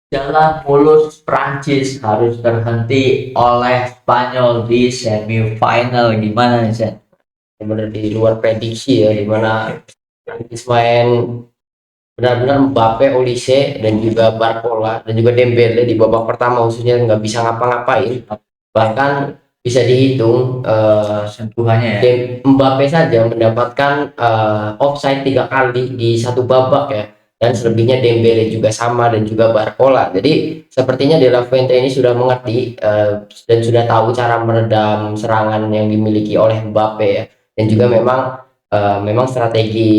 Jalan mulus Prancis harus terhenti oleh Spanyol di semifinal. Gimana nih, Sen? Benar di luar prediksi ya, di mana Prancis main benar-benar Mbappe, Olise dan juga Barcola dan juga Dembele di babak pertama khususnya nggak bisa ngapa-ngapain. Bahkan bisa dihitung Sentuhannya ya. Mbappe saja mendapatkan offside 3 kali di satu babak ya, dan selebihnya Dembele juga sama dan juga Barcola. Jadi sepertinya De La Fuente ini sudah mengerti dan sudah tahu cara meredam serangan yang dimiliki oleh Mbappe ya, dan juga memang strategi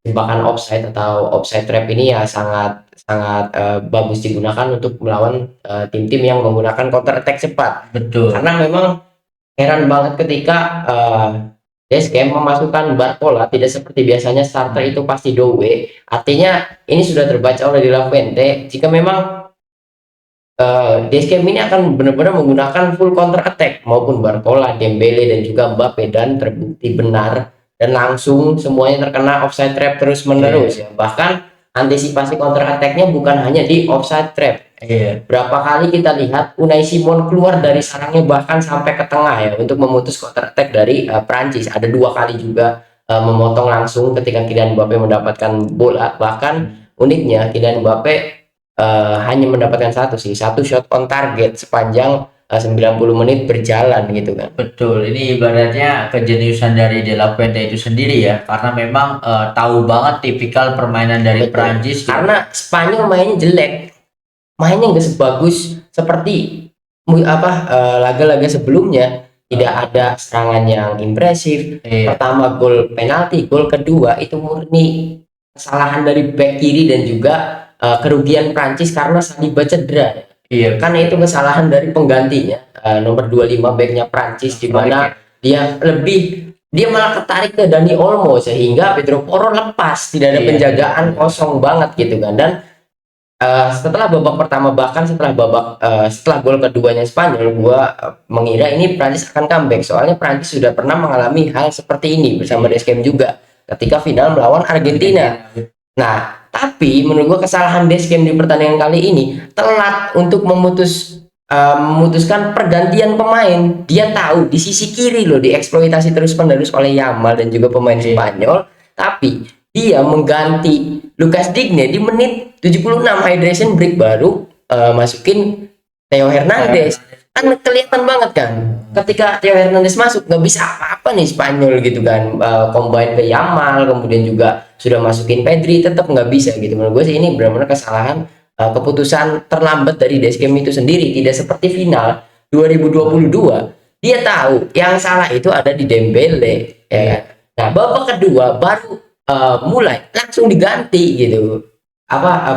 jebakan offside atau offside trap ini ya sangat sangat bagus digunakan untuk melawan tim-tim yang menggunakan counter attack cepat. Betul. Karena memang heran banget ketika Deschamps memasukkan Barcola tidak seperti biasanya starter itu pasti Dowe. Artinya ini sudah terbaca oleh De La Fuente jika memang Deschamps ini akan benar-benar menggunakan full counter attack maupun Barcola, Dembele dan juga Mbappe, dan terbukti benar dan langsung semuanya terkena offside trap terus menerus ya. Bahkan antisipasi counter attacknya bukan hanya di offside trap. Berapa kali kita lihat Unai Simon keluar dari sarangnya bahkan sampai ke tengah ya untuk memutus counter attack dari Prancis. Ada 2 kali juga memotong langsung ketika Kylian Mbappe mendapatkan bola. Bahkan uniknya Kylian Mbappe hanya mendapatkan satu shot on target sepanjang 90 menit berjalan gitu kan. Betul, ini ibaratnya kejeniusan dari De La Fuente itu sendiri ya, karena memang tahu banget tipikal permainan dari Betul. Prancis. Karena Spanyol mainnya jelek, mainnya nggak sebagus seperti laga-laga sebelumnya. Tidak ada serangan yang impresif. Pertama gol penalti, gol kedua itu murni kesalahan dari back kiri dan juga kerugian Prancis karena Saliba cedera. Iya, Karena itu kesalahan dari penggantinya, nomor 25 backnya Prancis, di mana dia malah ketarik ke Dani Olmo sehingga Pedro Porro lepas, tidak ada penjagaan, kosong banget gitu kan. Dan setelah babak pertama, bahkan setelah gol keduanya Spanyol, gua mengira ini Prancis akan comeback, soalnya Prancis sudah pernah mengalami hal seperti ini bersama Deschamps juga ketika final melawan Argentina. Nah, tapi menurut gua kesalahan Deschamps di pertandingan kali ini telat untuk memutuskan pergantian pemain. Dia tahu di sisi kiri loh dieksploitasi terus-menerus oleh Yamal dan juga pemain Spanyol, tapi dia mengganti Lucas Digne di menit 76, hydration break baru, masukin Theo Hernandez. Kan kelihatan banget kan ketika Theo Hernandez masuk nggak bisa apa-apa nih Spanyol gitu kan. Combine ke Yamal, kemudian juga sudah masukin Pedri, tetap nggak bisa gitu. Menurut gue sih ini benar-benar kesalahan, keputusan terlambat dari Deschamps itu sendiri. Tidak seperti final 2022, dia tahu yang salah itu ada di Dembele ya kan? Nah, babak kedua baru mulai langsung diganti gitu.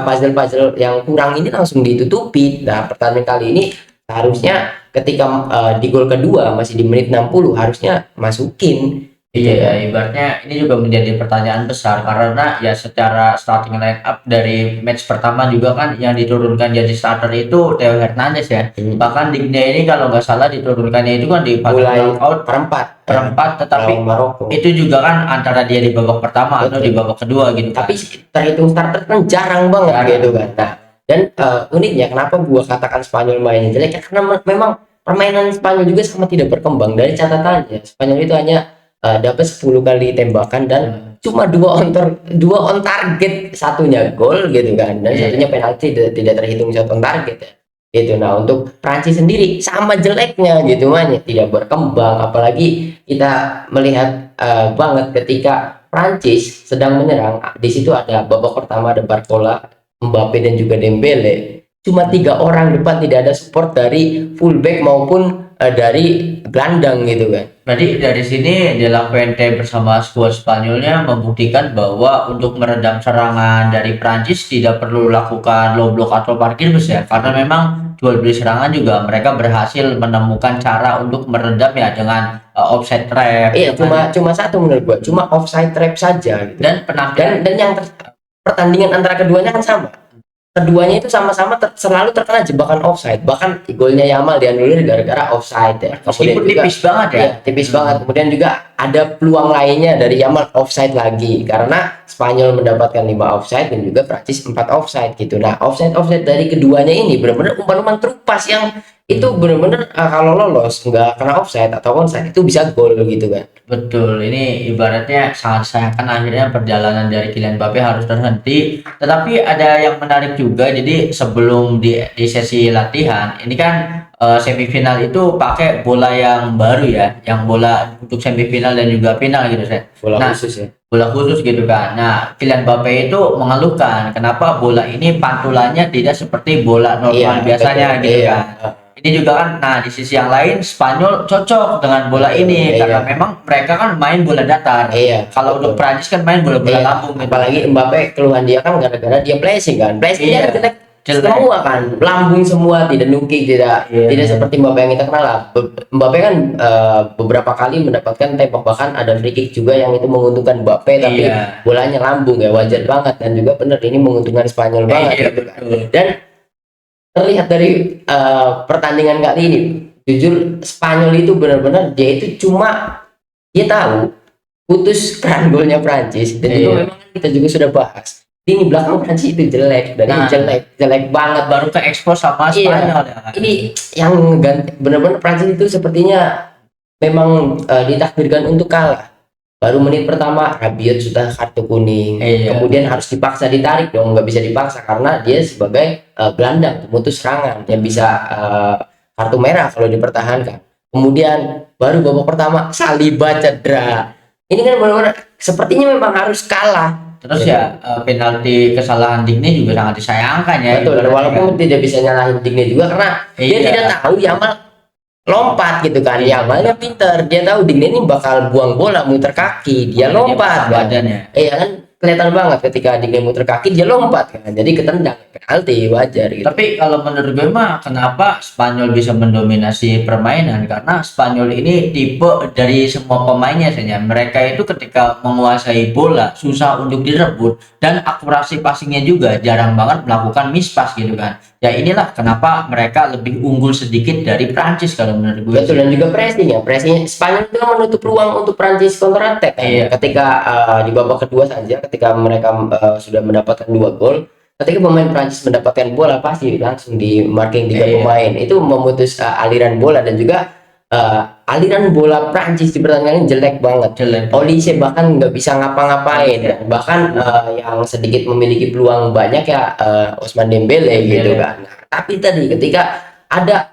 Puzzle-puzzle yang kurang ini langsung ditutupi. Nah, pertandingan kali ini harusnya ketika di gol kedua masih di menit 60 harusnya masukin gitu Iya, kan. ibaratnya ini juga menjadi pertanyaan besar karena ya secara starting line up dari match pertama juga kan yang diturunkan jadi starter itu Theo Hernandez ya. Bahkan Digne ini kalau nggak salah diturunkannya itu kan di Mulai knockout perempat, tetapi Maroko. itu juga kan antara dia di babak pertama atau di babak kedua gitu. Tapi terhitung starter kan jarang banget gitu kan. Nah, dan uniknya kenapa gua katakan Spanyol mainnya jelek ya, karena memang permainan Spanyol juga sama tidak berkembang. Dari catatannya Spanyol itu hanya dapat 10 kali tembakan dan cuma dua on target, satunya gol gitu kan, dan satunya penalti, tidak terhitung shot on target ya gitu. Nah, untuk Prancis sendiri sama jeleknya gitu, tidak berkembang. Apalagi kita melihat banget ketika Prancis sedang menyerang, di situ ada babak pertama ada Barcola, Mbappe dan juga Dembele. Cuma 3 orang depan, tidak ada support dari fullback maupun dari gelandang gitu kan. Berarti dari sini De La Fuente bersama skuad Spanyolnya membuktikan bahwa untuk meredam serangan dari Prancis tidak perlu lakukan low block atau parkir bus ya, karena memang jual beli serangan juga mereka berhasil menemukan cara untuk meredam ya dengan offside trap. Iya, cuma satu menurut gua, cuma offside trap saja gitu. Dan yang pertandingan antara keduanya kan sama. keduanya itu sama-sama selalu terkena jebakan offside. Bahkan golnya Yamal dianulir gara-gara offside ya. Meskipun tipis banget ya. Iya, tipis banget. Kemudian juga ada peluang lainnya dari Yamal offside lagi karena Spanyol mendapatkan 5 offside dan juga Prancis 4 offside gitu. Nah, offside dari keduanya ini benar-benar umpan-umpan terupas yang itu benar-benar kalau lolos nggak kena offside atau onside itu bisa gol gitu kan. Betul, ini ibaratnya sangat disayangkan akhirnya perjalanan dari Kylian Mbappe harus terhenti. Tetapi ada yang menarik juga, jadi sebelum di sesi latihan, ini kan semifinal itu pakai bola yang baru ya, yang bola untuk semifinal dan juga final gitu, Sen. Bola Nah, khusus ya. bola khusus gitu kan. Nah, Kylian Mbappe itu mengeluhkan kenapa bola ini pantulannya tidak seperti bola normal Iya, biasanya betul. gitu Iya. kan. Ini juga kan, nah di sisi yang lain Spanyol cocok dengan bola ini Iya. karena memang mereka kan main bola datar. Iya, Kalau untuk betul. Prancis kan main bola-bola Iya, lambung gitu. apalagi Mbappe keluhan dia kan gara-gara dia flashing kan. Flashing Iya, dia jelek jelek. semua kan, lambung semua, tidak nukik, tidak Iya. tidak seperti Mbappe yang kita kenal lah. Mbappe kan beberapa kali mendapatkan tembak, bahkan ada free kick juga yang itu menguntungkan Mbappe tapi Iya. bolanya lambung ya, wajar banget dan juga benar ini menguntungkan Spanyol banget Iya, gitu kan. betul. Dan terlihat dari pertandingan kali ini, jujur Spanyol itu benar-benar dia itu cuma dia tahu putus keran golnya Prancis dan juga Iya. memang kita juga sudah bahas ini belakang Prancis itu jelek dan Nah. jelek banget. Baru ke expose sama Iya. Spanyol ya kan. Ini yang benar-benar Prancis itu sepertinya memang ditakdirkan untuk kalah. Baru menit pertama Rabiot sudah kartu kuning, Iya. kemudian harus dipaksa ditarik dong, nggak bisa dipaksa karena dia sebagai gelandang pemutus serangan yang bisa kartu merah kalau dipertahankan. Kemudian baru babak pertama Saliba cedera. Ini kan benar-benar sepertinya memang harus kalah. Terus Gitu. ya penalti kesalahan Digne juga sangat disayangkan ya. Betul, ibaratnya walaupun kan. tidak bisa nyalahin Digne juga karena dia Iya. tidak tahu Yamal lompat gitu kan. Iya. Yamalnya pinter, dia tahu Digne ini bakal buang bola muter kaki, dia lompat kan. badannya. Iya kan kelihatan banget ketika Digne muter kaki dia lompat kan. Jadi ketendang penalti wajar gitu. Tapi kalau menurut gue mah kenapa Spanyol bisa mendominasi permainan, karena Spanyol ini tipe dari semua pemainnya saja. Mereka itu ketika menguasai bola susah untuk direbut dan akurasi passingnya juga jarang banget melakukan miss pass gitu kan. Ya inilah kenapa mereka lebih unggul sedikit dari Prancis kalau menurut gue. Betul, dan juga pressing ya. Pressing Spanyol itu kan menutup ruang untuk Prancis counter attack kan. Iya. Ketika di babak kedua saja ketika mereka sudah mendapatkan 2 gol, ketika pemain Prancis mendapatkan bola pasti langsung di marking 3 Iya. pemain. Itu memutus aliran bola dan juga aliran bola Prancis di pertandingan ini jelek banget. Jelek. Olise bahkan nggak bisa ngapa-ngapain. Iya. Bahkan yang sedikit memiliki peluang banyak ya Ousmane Dembele gitu Dembele. kan. Nah, tapi tadi ketika ada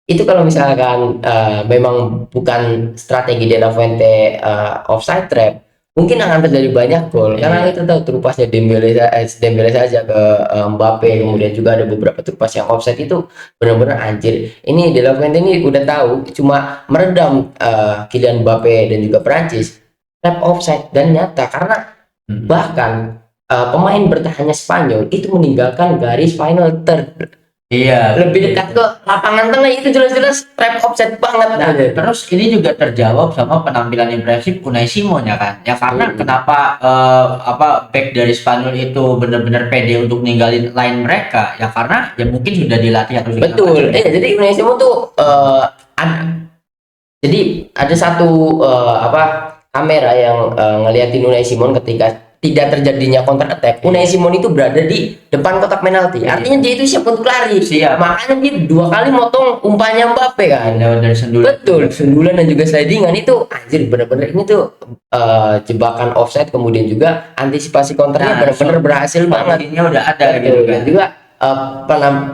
itu kalau misalkan memang bukan strategi De La Fuente offside trap, mungkin akan terjadi banyak gol. Iya. Karena kita tahu terupasnya Dembele saja ke Mbappe, kemudian juga ada beberapa terupas yang offside itu benar-benar anjir. Ini De La Fuente ini udah tahu cuma meredam Kylian Mbappe dan juga Prancis trap offside dan nyata karena bahkan pemain bertahannya Spanyol itu meninggalkan garis final third. Iya. Lebih dekat ke lapangan tengah itu jelas-jelas trap offset banget. Nah, terus ini juga terjawab sama penampilan impresif Unai Simon ya kan. Ya karena kenapa back dari Spanyol itu benar-benar pede untuk ninggalin line mereka, ya karena ya mungkin sudah dilatih atau segala Betul. macam. Jadi Unai Simon tuh jadi ada satu kamera yang ngeliatin Unai Simon ketika tidak terjadinya counter attack. Unai Simon itu berada di depan kotak penalti. Artinya dia itu siap untuk lari. Siap. Makanya dia 2 kali motong umpannya Mbappe kan. Lewat dari sendulan. Betul, sundulan dan juga slidingan itu anjir bener-bener ini tuh jebakan offside, kemudian juga antisipasi counternya Nah, bener-bener berhasil banget. Solusinya udah ada Betul, gitu kan. dan juga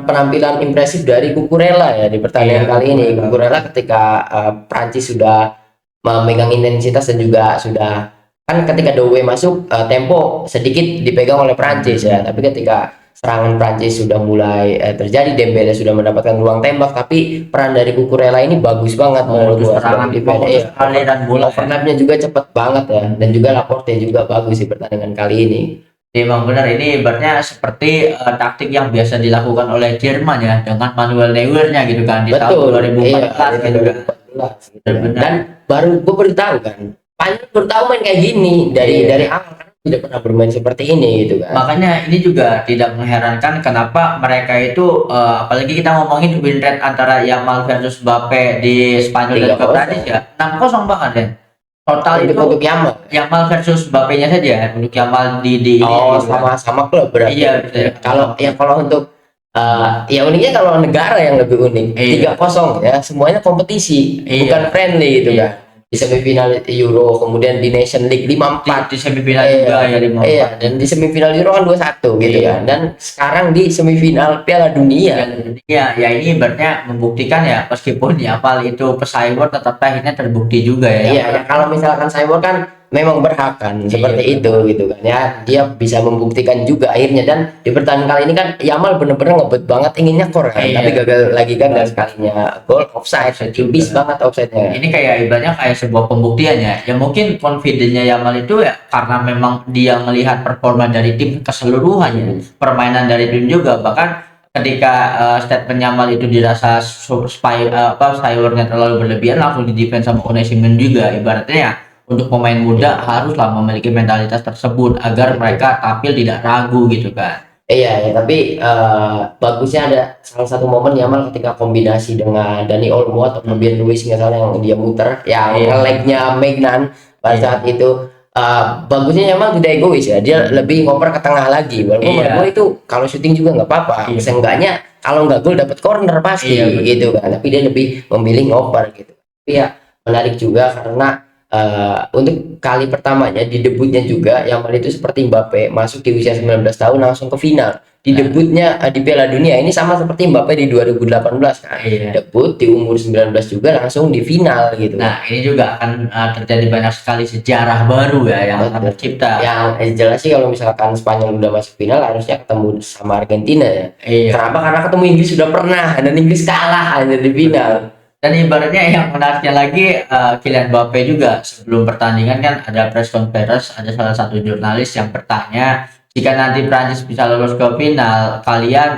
penampilan impresif dari Cucurella ya di pertandingan Iya, kali ini. Cucurella. Cucurella ketika Prancis sudah memegang intensitas dan juga sudah kan ketika Doué masuk tempo sedikit dipegang oleh Prancis ya, tapi ketika serangan Prancis sudah mulai terjadi, Dembele sudah mendapatkan ruang tembak, tapi peran dari Cucurella ini bagus banget menurut gua serangan sebagai defender. fokus aliran bola. Overlapnya juga cepet banget ya, dan juga Laporte juga bagus di pertandingan kali ini. Memang benar, ini ibaratnya seperti taktik yang biasa dilakukan oleh Jerman ya dengan Manuel Neuer-nya gitu kan di tahun 2014 gitu kan. 2014 gitu. Benar. Dan baru gue baru tahu kan, Spanyol baru tahu main kayak gini dari Iya. dari awal. tidak pernah bermain seperti ini gitu kan. Makanya ini juga tidak mengherankan kenapa mereka itu apalagi kita ngomongin win rate antara Yamal versus Mbappe di Spanyol dan juga 3-0 Prancis ya 6-0 bahkan ya. Total itu untuk Yamal. Yamal versus Mbappe-nya saja untuk Yamal di ini Oh, gitu kan. sama-sama klub berarti. Iya, bisa. Kalau untuk ya uniknya kalau negara yang lebih unik, Iya. 3-0 ya, semuanya kompetisi, Iya. bukan friendly gitu Iya. kan. Di semifinal Euro, kemudian di Nation League 5-4. Di semifinal Iya. juga ya 5-4. Iya, dan di semifinal Euro kan 2-1 gitu Iya. kan. Dan sekarang di semifinal Piala Dunia. Ya, ya ini ibaratnya membuktikan ya meskipun Yamal itu pesaingor tetap akhirnya terbukti juga ya. Iya, ya, kalau misalkan Cyborg kan memang berhak kan seperti itu gitu kan ya, dia bisa membuktikan juga akhirnya. Dan di pertandingan kali ini kan Yamal bener-bener ngebet banget ingin nyekor kan, Iya. tapi gagal lagi kan, dan sekalinya gol offside, tipis banget offside-nya. Ini kayak ibaratnya kayak sebuah pembuktian ya. Ya mungkin confidence-nya Yamal itu ya karena memang dia melihat performa dari tim keseluruhannya, permainan dari tim juga. Bahkan ketika statement Yamal itu dirasa sayurnya terlalu berlebihan, langsung di defense sama Unai Simon juga. Ibaratnya ya untuk pemain muda haruslah memiliki mentalitas tersebut agar mereka tampil tidak ragu gitu kan. Iya ya, tapi bagusnya ada salah satu momen Yamal ketika kombinasi dengan Dani Olmo atau Fabian Ruiz nggak salah, yang dia muter, yang Iya. leg-nya Maignan pada Iya. saat itu. Bagusnya Yamal tidak egois ya, dia lebih ngoper ke tengah lagi, walaupun Iya. menurut gue itu kalau syuting juga nggak apa-apa, Iya. seenggaknya kalau nggak gol dapat corner pasti Iya, betul. gitu kan, tapi dia lebih memilih ngoper gitu. Tapi ya menarik juga karena untuk kali pertamanya di debutnya juga Yamal itu seperti Mbappe masuk di usia 19 tahun langsung ke final. Di Nah. debutnya di Piala Dunia ini sama seperti Mbappe di 2018 kan. Iya. Debut di umur 19 juga langsung di final gitu. Nah, ini juga akan terjadi banyak sekali sejarah baru ya yang akan Betul. tercipta. Yang jelas sih kalau misalkan Spanyol udah masuk final harusnya ketemu sama Argentina ya. Iya. Kenapa? Karena ketemu Inggris sudah pernah dan Inggris kalah hanya di final. Dan ibaratnya yang menariknya lagi Kylian Mbappe juga sebelum pertandingan kan ada press conference, ada salah satu jurnalis yang bertanya jika nanti Prancis bisa lolos ke final, kalian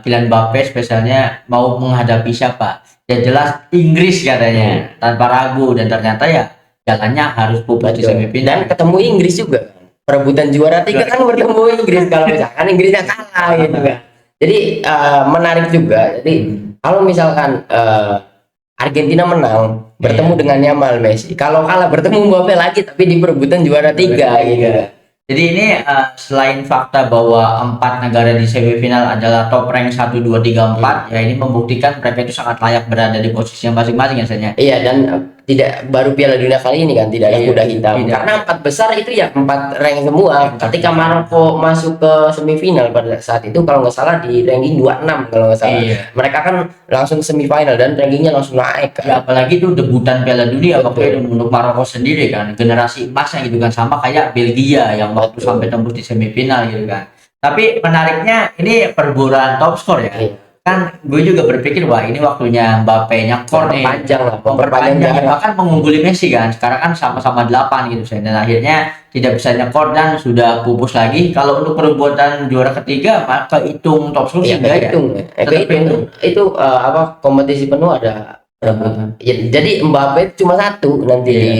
Kylian Mbappe spesialnya mau menghadapi siapa? Ya jelas Inggris katanya tanpa ragu, dan ternyata ya jalannya harus pupus di Betul. semifinal. Dan ketemu Inggris juga. Perebutan juara 3 kan bertemu Inggris kalau misalkan Inggrisnya kalah gitu kan. Jadi menarik juga. Jadi kalau misalkan Argentina menang bertemu dengan Yamal Messi, kalau kalah bertemu Mbappe lagi tapi di perebutan juara 3 gitu. Jadi ini selain fakta bahwa 4 negara di semifinal adalah top rank 1, 2, 3, 4, ya ini membuktikan mereka itu sangat layak berada di posisinya masing-masing ya Sanya. Iya, dan tidak baru Piala Dunia kali ini kan tidak ada Iya, kuda hitam, tidak. karena 4 besar itu ya 4 rank semua. Ketika Maroko masuk ke semifinal pada saat itu kalau nggak salah di ranking 26 kalau nggak salah. Iya. Mereka kan langsung semifinal dan rankingnya langsung naik kan. Ya, apalagi itu debutan Piala Dunia Betul. waktu itu untuk Maroko sendiri kan, generasi emasnya gitu kan, sama kayak Belgia yang waktu Betul. sampai tembus di semifinal gitu kan. Tapi menariknya ini perburuan top skor ya. Iya. Kan gue juga berpikir wah ini waktunya Mbappe nyekor nih. Panjang lah, Memperpanjang jarak. bahkan mengungguli Messi kan. Sekarang kan sama-sama 8 gitu dan akhirnya tidak bisa nyekor dan sudah pupus lagi. Kalau untuk perebutan juara ketiga maka hitung top skor Iya, sih enggak ya. kehitung. Tetap Kehitung. Itu kompetisi penuh ada. Ya, jadi Mbappe cuma satu nanti Iya. di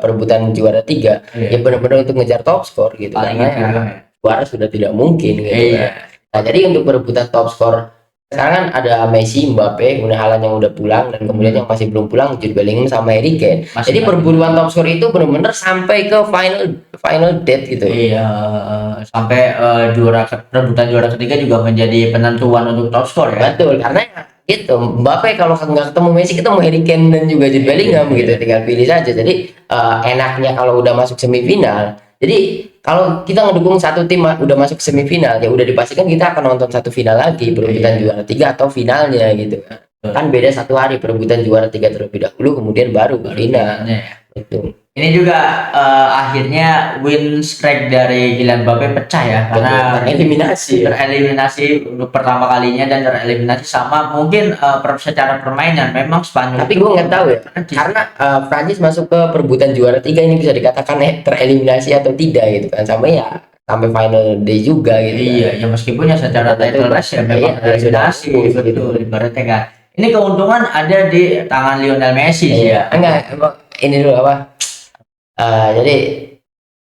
perebutan juara 3. Iya. Ya benar-benar untuk ngejar top skor gitu. Paling Karena gitu ya, kan ya. juara sudah tidak mungkin gitu Iya. kan. Nah, jadi untuk perebutan top skor sekarang kan ada Messi, Mbappe, kemudian Haaland yang udah pulang, dan kemudian yang masih belum pulang Jude Bellingham sama Harry Kane. Masih Jadi lagi. perburuan top skor itu benar-benar sampai ke final date gitu. Iya, sampai perebutan juara ketiga juga menjadi penentuan untuk top skor ya. Betul, karena gitu Mbappe kalau nggak ketemu Messi ketemu Harry Kane dan juga Jude Bellingham Iya. gitu, tinggal pilih saja. Jadi enaknya kalau udah masuk semifinal, jadi kalau kita ngedukung satu tim udah masuk semifinal ya udah dipastikan kita akan nonton satu final lagi, perebutan Iya. juara 3 atau finalnya gitu kan beda 1 hari, perebutan juara 3 terlebih dahulu kemudian baru final. Finalnya. Betul. Ini juga akhirnya win streak dari Kylian Mbappe pecah ya karena tereliminasi untuk pertama kalinya, dan tereliminasi sama mungkin secara permainan memang Spanyol. Tapi gue nggak tahu ya, karena Prancis masuk ke perebutan juara 3 ini bisa dikatakan tereliminasi atau tidak gitu kan, sama ya sampai final day juga gitu. Iya, ya meskipun ya secara title race ya memang tereliminasi, betul ibaratnya kan. Ini keuntungan ada di tangan Lionel Messi sih ya. Enggak, emang ini dulu apa? Jadi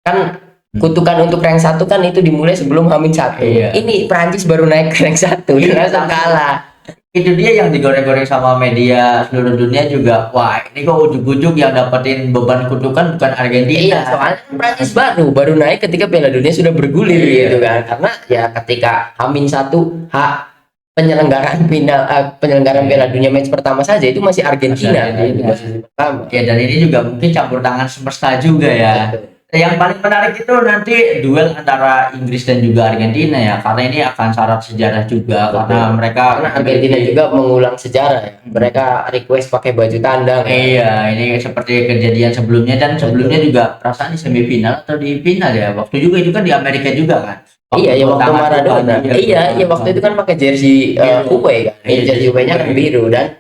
kan kutukan untuk rank 1 kan itu dimulai sebelum H-1. Iya. Ini Prancis baru naik ke rank 1 dia langsung kalah. Itu dia yang digoreng-goreng sama media seluruh dunia juga. Wah, ini kok ujuk-ujuk yang dapetin beban kutukan bukan Argentina. Iya, soalnya Prancis baru naik ketika Piala Dunia sudah bergulir Iya. gitu kan. Karena ya ketika H-1 penyelenggaraan Iya. Piala Dunia match pertama saja itu masih Argentina Masih kan, di Argentina. posisi pertama. Ya, dan ini juga mungkin campur tangan semesta juga ya. Betul. Yang paling menarik itu nanti duel antara Inggris dan juga Argentina ya, karena ini akan syarat sejarah juga. Betul. Karena mereka Karena Argentina juga mengulang sejarah ya. Mereka request pakai baju tandang. Iya, ini seperti kejadian sebelumnya, dan sebelumnya juga perasaan di semifinal atau di final ya. Waktu juga itu kan di Amerika juga kan. Iya, ya waktu tangan Maradona. Tuhan, Iya, waktu itu kan pakai jersey Biru. away kan. Iya, Jersey away-nya kan biru dan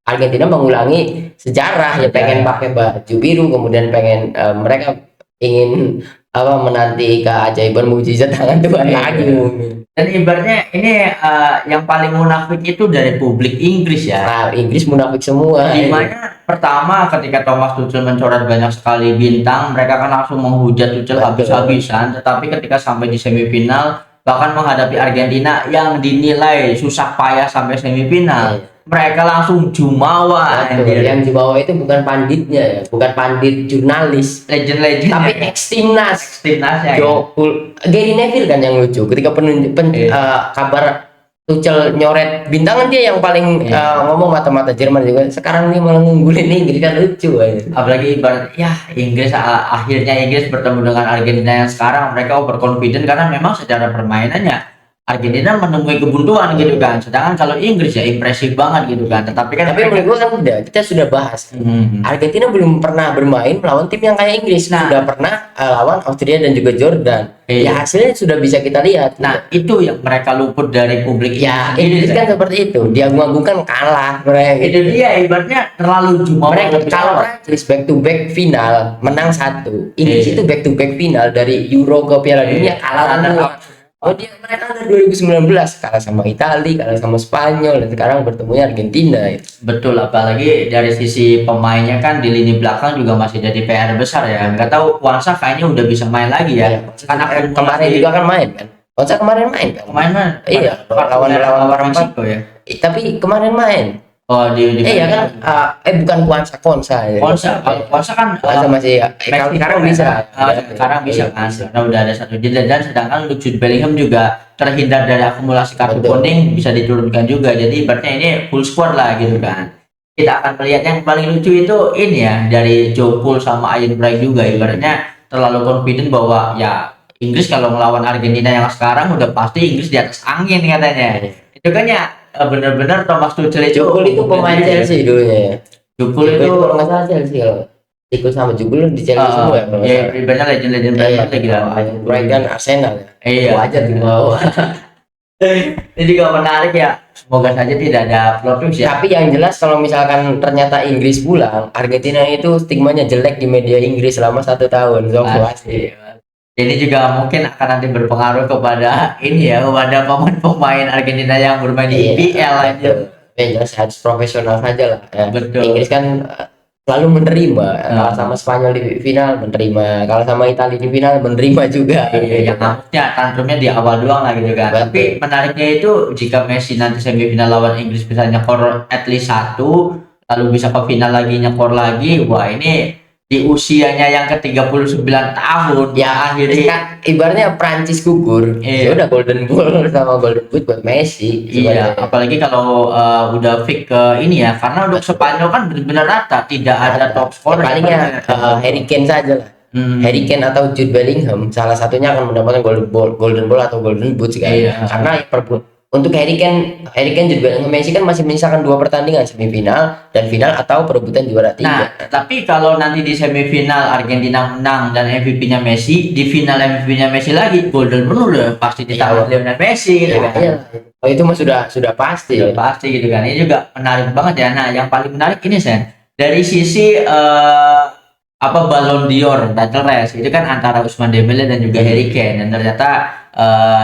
Argentina mengulangi sejarah ya, pengen pakai baju biru, kemudian pengen mereka ingin menanti keajaiban mukjizat tangan Tuhan Iya. lagi mungkin. Dan ibaratnya ini yang paling munafik itu dari publik Inggris ya. Nah, Inggris munafik semua. Dimana pertama ketika Thomas Tuchel mencoret banyak sekali bintang, mereka kan langsung menghujat Tuchel Betul. habis-habisan. Tetapi ketika sampai di semifinal, bahkan menghadapi Argentina yang dinilai susah payah sampai semifinal, mereka langsung jumawa. Betul. anjir. Yang dibawa itu bukan panditnya ya, bukan pandit jurnalis, Legend-legend tapi ex-timnas. timnasnya. Jokul, Gary Neville kan yang lucu ketika kabar Tuchel nyoret bintang kan dia yang paling ngomong mata-mata Jerman juga. Sekarang dia malah ngunggulin Inggris kan lucu aja. Apalagi ibarat ya Inggris akhirnya Inggris bertemu dengan Argentina yang sekarang mereka overconfident karena memang secara permainannya Argentina menemui kebuntuan gitu kan. Sedangkan kalau Inggris ya impresif banget gitu kan. Tetapi kan Tapi menurut gua kan udah, kita sudah bahas. Argentina belum pernah bermain melawan tim yang kayak Inggris. Nah. Sudah pernah lawan Austria dan juga Jordan. Iya. Ya hasilnya sudah bisa kita lihat. Nah, itu yang mereka luput dari publik Ya Inggris kan seperti itu. Diagung-agungkan kalah mereka. itu dia ibaratnya terlalu jumawa Mereka lebih kalau awal. Prancis back to back final menang 1. Inggris Iya. itu back to back final dari Euro ke Piala Dunia kalah semua. Oh dia mereka kan 2019 kalah sama Italia, kalah sama Spanyol, dan sekarang bertemunya Argentina. Betul, apalagi dari sisi pemainnya kan di lini belakang juga masih jadi PR besar ya. Nggak tahu Wansa kayaknya udah bisa main lagi ya. Karena Kemarin juga kan main kan. Konsa kemarin main kan. Kemarin kan Iya, lawan Meksiko ya. Tapi kemarin main. Oh di Iya kan bukan Konsa ya. Konsa kan Konsa masih kalau sekarang bisa. sekarang bisa Iya, kan karena udah ada satu jeda, dan sedangkan Jude Bellingham juga terhindar dari akumulasi kartu Betul. kuning, bisa diturunkan juga. Jadi ibaratnya ini full squad lah gitu kan. Kita akan melihat yang paling lucu itu ini ya dari Joe Pool sama Ian Wright juga, ibaratnya terlalu confident bahwa ya Inggris kalau melawan Argentina yang sekarang udah pasti Inggris di atas angin katanya. Itu kan ya benar-benar Thomas Tuchel itu Jukul itu pemain Chelsea dulunya ya. Jukul Jukul itu itu kalau nggak salah Chelsea kalau ikut sama Jukul di Chelsea semua ya kalau nggak ya salah. ibaratnya legend-legend Premier League lah. Bright kan Arsenal ya. Iya. Wajar di bawah. Ini juga menarik ya. Semoga saja tidak ada plot twist ya. Tapi yang jelas kalau misalkan ternyata Inggris pulang, Argentina itu stigmanya jelek di media Inggris selama 1 tahun. So pasti. Ini juga mungkin akan nanti berpengaruh kepada ini ya, kepada pemain-pemain Argentina yang bermain di IPL aja. Ya jelas harus profesional saja lah. Ya. Betul. Inggris kan selalu menerima. Kalau sama Spanyol di final menerima, kalau sama Italia di final menerima juga. Iya, yang ngamuknya tantrumnya di awal doang lah gitu kan. Betul. Tapi menariknya itu jika Messi nanti semifinal lawan Inggris bisa nyekor at least 1, lalu bisa ke final lagi nyekor lagi, wah ini di usianya yang ke-39 tahun Ya akhirnya kan ibaratnya Prancis gugur. Iya. Ya udah Golden Ball sama Golden Boot buat Messi. iya, apalagi kalau udah fix ke ini ya, karena untuk Spanyol kan benar-benar rata, tidak ada top scorer. Palingnya Harry Kane saja lah. Harry Kane atau Jude Bellingham salah satunya akan mendapatkan Golden Ball atau Golden Boot kan. Iya. Karena untuk Harry Kane Jude Bellingham, Messi kan masih menyisakan 2 pertandingan, semifinal dan final atau perebutan juara 3. Nah, tapi kalau nanti di semifinal Argentina menang dan MVP-nya Messi, di final MVP-nya Messi lagi, Golden Ball udah pasti ditawar Lionel Messi gitu kan. Iya. Oh, itu mah sudah pasti. Udah pasti gitu kan. Ini juga menarik banget ya. Nah, yang paling menarik ini Sen, dari sisi Ballon d'Or title race itu kan antara Ousmane Dembele dan juga Harry Kane, dan ternyata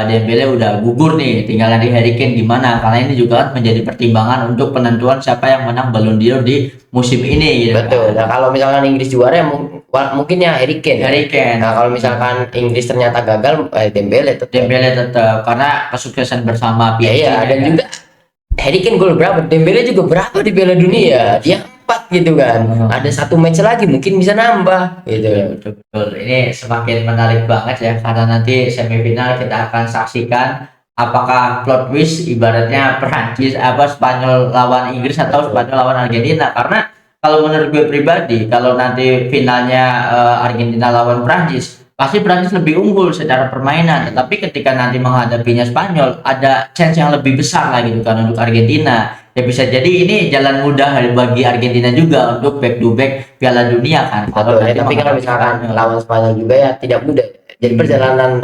Dembele udah gugur nih, tinggal di Harry Kane gimana, karena ini juga kan menjadi pertimbangan untuk penentuan siapa yang menang Ballon d'Or di musim ini gitu. Betul. Nah, kalau misalkan Inggris juara ya mungkin ya Harry Kane. Harry Kane. Nah, kalau misalkan Inggris ternyata gagal, Dembele tetap. Dembele tetap karena kesuksesan bersama PSG. Iya, dan juga Harry Kane gol berapa? Dembele juga berapa di Piala Dunia? Dia 4 gitu kan. Ada satu match lagi mungkin bisa nambah gitu. Betul. Ini semakin menarik banget ya karena nanti semifinal kita akan saksikan apakah plot twist ibaratnya Prancis Spanyol lawan Inggris atau Spanyol lawan Argentina. Karena kalau menurut gue pribadi kalau nanti finalnya Argentina lawan Prancis pasti Prancis lebih unggul secara permainan, tetapi ketika nanti menghadapinya Spanyol ada chance yang lebih besar lagi gitu kan untuk Argentina. Ya bisa jadi ini jalan mudah bagi Argentina juga untuk back to back Piala Dunia kan. Betul, ya, tapi kalau misalkan lawan Spanyol juga ya tidak mudah. Jadi perjalanan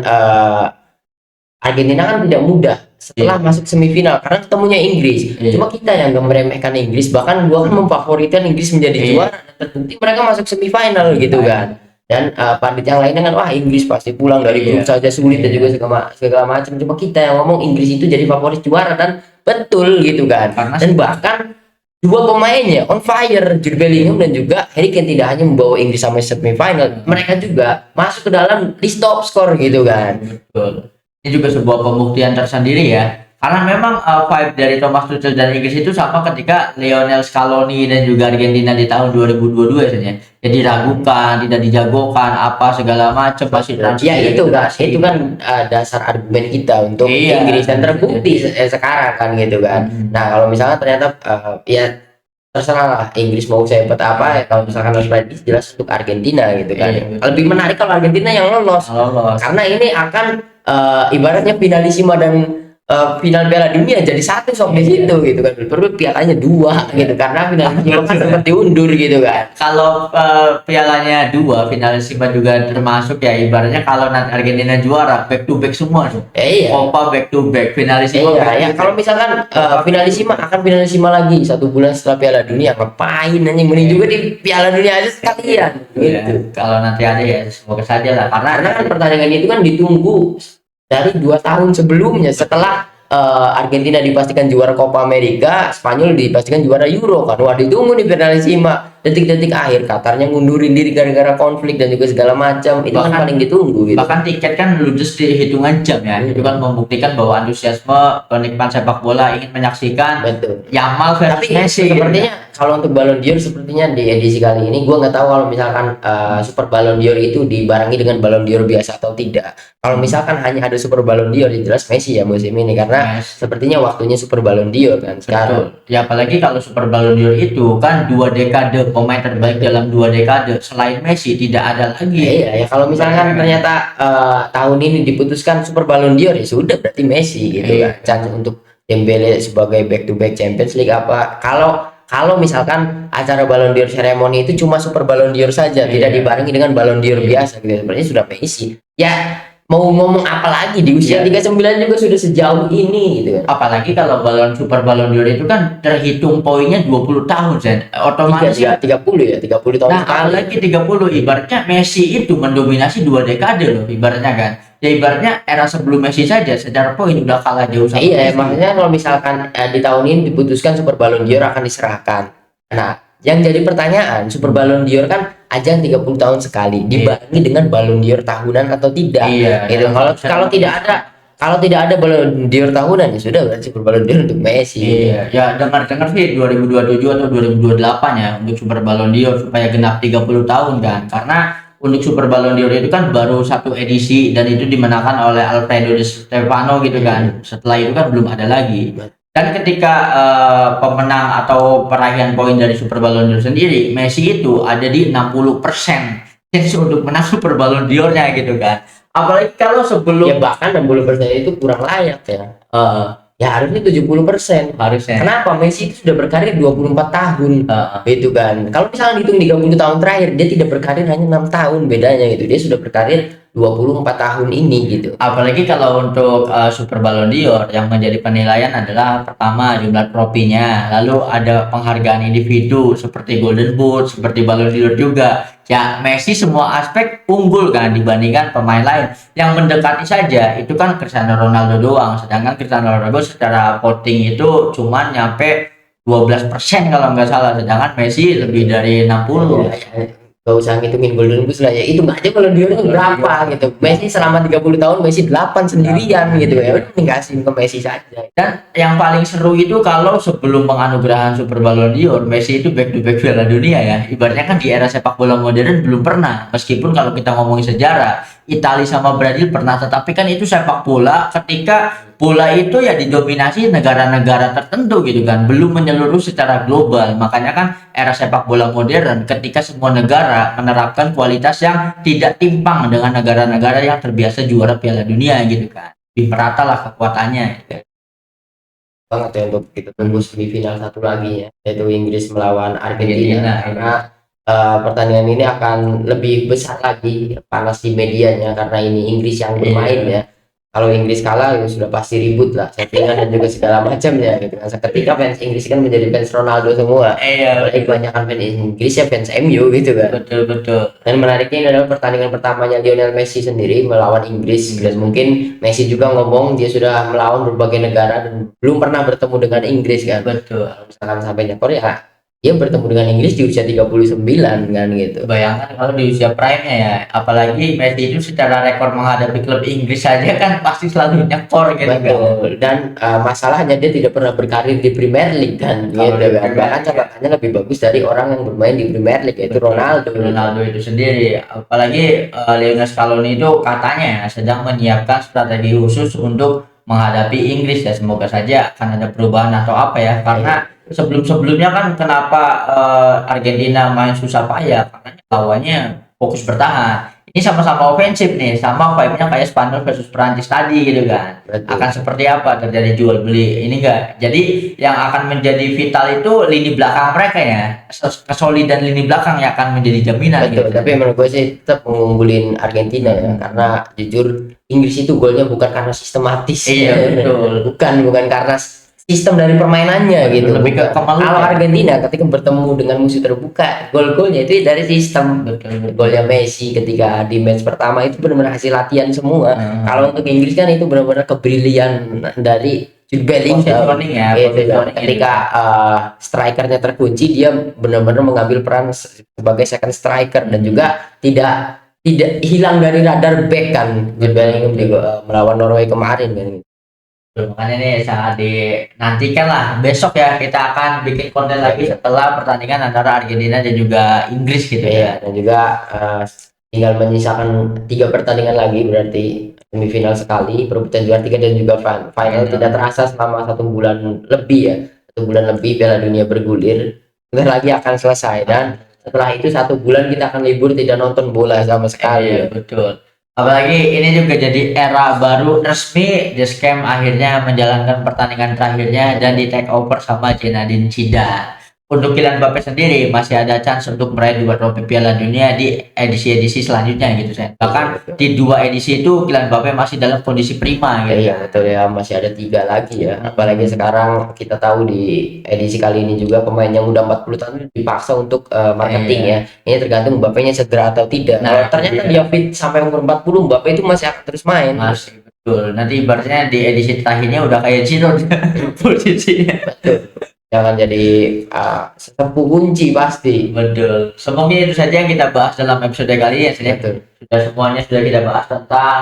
Argentina kan tidak mudah setelah masuk semifinal karena ketemunya Inggris. Cuma kita yang gak meremehkan Inggris, bahkan gua kan memfavoritkan Inggris menjadi juara dan terbukti mereka masuk semifinal gitu kan. Dan pandit yang lainnya kan wah Inggris pasti pulang dari grup saja sulit dan juga segala macam. Cuma kita yang ngomong Inggris itu jadi favorit juara dan betul gitu kan. Dan bahkan dua pemainnya on fire, Jude Bellingham dan juga Harry Kane tidak hanya membawa Inggris sampai semifinal, mereka juga masuk ke dalam list top skor gitu kan. Betul. Ini juga sebuah pembuktian tersendiri ya. Karena memang vibe dari Thomas Tuchel dan Inggris itu sama ketika Lionel Scaloni dan juga Argentina di tahun 2022 saja. Jadi ragukan, tidak dijagokan, apa segala macam masih ya itu kan dasar argumen kita untuk Inggris dan terbukti sekarang kan gitu kan. Nah kalau misalnya ternyata ya terserah lah Inggris mau sehebat apa ya, kalau misalkan harus prediksi jelas untuk Argentina gitu kan. Lebih menarik kalau Argentina yang lolos. Karena ini akan ibaratnya finalisima dan final Piala Dunia jadi satu sok di situ gitu kan. Perlu pialanya 2 gitu karena finalisima kan sempat diundur gitu kan. Kalau pialanya 2, finalisima juga termasuk ya, ibaratnya kalau nanti Argentina juara back to back semua tuh. Copa back to back, finalisima. Ya kalau misalkan finalisima akan finalisima lagi 1 bulan setelah Piala Dunia, ngapain anjing, mending juga di Piala Dunia aja sekalian gitu. Kalau nanti ada ya semoga saja lah karena kan pertandingan itu kan ditunggu dari 2 tahun sebelumnya. Setelah Argentina dipastikan juara Copa America, Spanyol dipastikan juara Euro kan. Wah ditunggu nih finalisima, detik-detik akhir Qatarnya ngundurin diri gara-gara konflik dan juga segala macam. Itu bahkan, kan paling ditunggu gitu. Bahkan tiket kan ludes di hitungan jam ya. Itu kan membuktikan bahwa antusiasme penikmat sepak bola ingin menyaksikan Yamal versus Messi. Sepertinya kalau untuk Ballon d'Or sepertinya di edisi kali ini gua nggak tahu kalau misalkan Super Ballon d'Or itu dibarengi dengan Ballon d'Or biasa atau tidak. Kalau misalkan hanya ada Super Ballon d'Or, jelas Messi ya musim ini karena sepertinya waktunya Super Ballon d'Or kan sekarang. Ya apalagi kalau Super Ballon d'Or itu kan 2 dekade pemain terbaik dalam 2 dekade, selain Messi tidak ada lagi. Iya ya, kalau misalkan ternyata tahun ini diputuskan Super Ballon d'Or ya sudah berarti Messi gitu kan. Chance untuk Dembele sebagai back to back Champions League apa. Kalau misalkan acara Ballon d'Or ceremony itu cuma Super Ballon d'Or saja, tidak dibarengi dengan Ballon d'Or biasa gitu. Sebenarnya sudah Messi. Ya mau ngomong apa lagi di usia 39 juga sudah sejauh ini gitu kan. Apalagi kalau Super Ballon d'Or itu kan terhitung poinnya 20 tahun Zen. Otomatis 30 tahun nah, apalagi 30, ibaratnya Messi itu mendominasi 2 dekade loh ibaratnya kan. Ya ibaratnya era sebelum Messi saja secara poin udah kalah jauh sama Messi. Maksudnya kalau misalkan di tahun ini diputuskan Super Ballon d'Or akan diserahkan. Nah, yang jadi pertanyaan, Super Ballon d'Or kan ajang 30 tahun sekali, dibarengi dengan Ballon d'Or tahunan atau tidak. Gitu. Kalau tidak ada Ballon d'Or tahunan ya sudah berarti Super Ballon d'Or untuk Messi. Ya dengar-dengar sih 2027 atau 2028 ya untuk Super Ballon d'Or supaya genap 30 tahun kan. Karena untuk Super Ballon d'Or itu kan baru 1 edisi dan itu dimenangkan oleh Alfredo Di Stefano gitu kan. Setelah itu kan belum ada lagi. Dan ketika pemenang atau peraih poin dari Super Ballon d'Or sendiri, Messi itu ada di 60% chance untuk menang Super Ballon d'Or-nya gitu kan. Apalagi kalau sebelum ya bahkan 60% itu kurang layak ya. Ya harusnya 70%. Harusnya. Kenapa? Messi itu sudah berkarir 24 tahun. Gitu kan. Kalau misalnya dihitung 30 tahun terakhir, dia tidak berkarir hanya 6 tahun bedanya gitu. Dia sudah berkarir 24 tahun ini gitu. Apalagi kalau untuk Super Ballon d'Or yang menjadi penilaian adalah pertama jumlah trofinya, lalu ada penghargaan individu seperti Golden Boot, seperti Ballon d'Or juga. Ya Messi semua aspek unggul kan dibandingkan pemain lain. Yang mendekati saja itu kan Cristiano Ronaldo doang, sedangkan Cristiano Ronaldo secara voting itu cuman nyampe 12% kalau nggak salah, sedangkan Messi lebih dari 60. gak usah ngitungin Golden Boot lah ya, itu aja kalau dia tuh berapa gitu. Messi selama 30 tahun Messi 8 sendirian gitu ya, udah dikasih ke Messi saja. Dan yang paling seru itu kalau sebelum penganugerahan Super Ballon d'Or, Messi itu back to back Piala Dunia ya. Ibaratnya kan di era sepak bola modern belum pernah. Meskipun kalau kita ngomongin sejarah, Italia sama Brazil pernah, tetapi kan itu sepak bola ketika bola itu ya didominasi negara-negara tertentu gitu kan, belum menyeluruh secara global. Makanya kan era sepak bola modern ketika semua negara menerapkan kualitas yang tidak timpang dengan negara-negara yang terbiasa juara Piala Dunia gitu kan. Merata lah kekuatannya gitu. Banget ya untuk kita tunggu semifinal satu lagi ya, yaitu Inggris melawan Argentina. Karena pertandingan ini akan lebih besar lagi panas di medianya karena ini Inggris yang bermain ya. Kalau Inggris kalah ya sudah pasti ribut lah, settingan dan juga segala macam ya gitu kan. Seketika fans Inggris kan menjadi fans Ronaldo semua. Apalagi kebanyakan fans Inggris ya fans MU gitu kan. Betul. Dan menariknya ini adalah pertandingan pertamanya Lionel Messi sendiri melawan Inggris, dan mungkin Messi juga ngomong dia sudah melawan berbagai negara dan belum pernah bertemu dengan Inggris kan. Betul. Kalau misalkan sampai nyekor ya dia bertemu dengan Inggris di usia 39 kan gitu. Bayangkan kalau di usia prime-nya ya, apalagi Messi itu secara rekor menghadapi klub Inggris saja kan pasti selalu nyekor gitu kan. Betul. Dan masalahnya dia tidak pernah berkarir di Premier League kan Kalau gitu di kan. Premier Bahkan League, catatannya lebih bagus dari orang yang bermain di Premier League, yaitu Ronaldo. Ronaldo itu sendiri. Apalagi Lionel Scaloni itu katanya sedang menyiapkan strategi khusus untuk menghadapi Inggris ya. Semoga saja akan ada perubahan atau apa ya, karena sebelum-sebelumnya kan kenapa Argentina main susah payah, karena lawannya fokus bertahan. Ini sama-sama ofensif nih, sama vibe-nya kayak Spanyol versus Prancis tadi gitu kan. Betul. Akan seperti apa terjadi jual beli ini enggak. Jadi yang akan menjadi vital itu lini belakang mereka ya. Kesolidan lini belakang yang akan menjadi jaminan Betul, gitu. tapi menurut gue sih tetap mengunggulin Argentina ya, karena jujur Inggris itu golnya bukan karena sistematis. Iya, betul. bukan karena sistem dari permainannya gitu. Lebih ke kemaluan. Kalau Argentina ketika bertemu dengan musuh terbuka, gol-golnya itu dari sistem. Betul. Golnya Messi ketika di match pertama itu benar-benar hasil latihan semua. Kalau untuk Inggris kan itu benar-benar kebrilian dari Jude Bellingham. Positioning ya, Gitu kan. positioning Ketika strikernya terkunci, dia benar-benar mengambil peran sebagai second striker dan juga tidak hilang dari radar back kan. Jude Bellingham juga melawan Norway kemarin kan. Makanya nih saat dinantikan lah besok ya, kita akan bikin konten lagi setelah pertandingan antara Argentina dan juga Inggris gitu ya. Dan juga tinggal menyisakan 3 pertandingan lagi, berarti semifinal sekali, perebutan juara 3 dan juga final. Tidak terasa selama 1 bulan lebih ya, 1 bulan lebih Piala Dunia bergulir, sebentar lagi akan selesai, dan setelah itu 1 bulan kita akan libur, tidak nonton bola sama sekali. Iya, betul. Apalagi ini juga jadi era baru resmi, The Scam akhirnya menjalankan pertandingan terakhirnya dan di take over sama Zinedine Zidane. Untuk Kylian Mbappe sendiri masih ada chance untuk meraih 2 trofi Piala Dunia di edisi-edisi selanjutnya gitu saya. Bahkan di 2 edisi itu Kylian Mbappe masih dalam kondisi prima gitu. Iya betul ya, masih ada 3 lagi ya. Apalagi sekarang kita tahu di edisi kali ini juga pemain yang udah 40 tahun dipaksa untuk marketing ya. Ini tergantung Mbappe-nya cedera atau tidak. Nah, ternyata dia fit sampai umur 40, Mbappe itu masih akan terus main. Masih betul. Nanti ibaratnya di edisi terakhirnya udah kayak Giroud posisinya. Betul. Jangan jadi sesepuh kunci pasti. Betul. Semoga itu saja yang kita bahas dalam episode kali ini ya. Betul. Semuanya sudah kita bahas tentang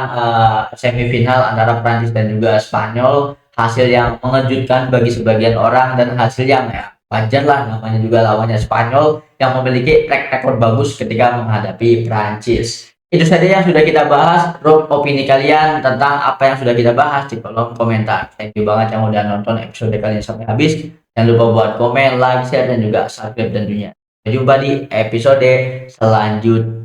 semifinal antara Prancis dan juga Spanyol. Hasil yang mengejutkan bagi sebagian orang dan hasil yang ya wajar lah, namanya juga lawannya Spanyol yang memiliki track record bagus ketika menghadapi Prancis. Itu saja yang sudah kita bahas. Drop opini kalian tentang apa yang sudah kita bahas di kolom komentar. Thank you banget yang udah nonton episode kali ini sampai habis. Jangan lupa buat komen, like, share, dan juga subscribe tentunya. Sampai jumpa di episode selanjutnya.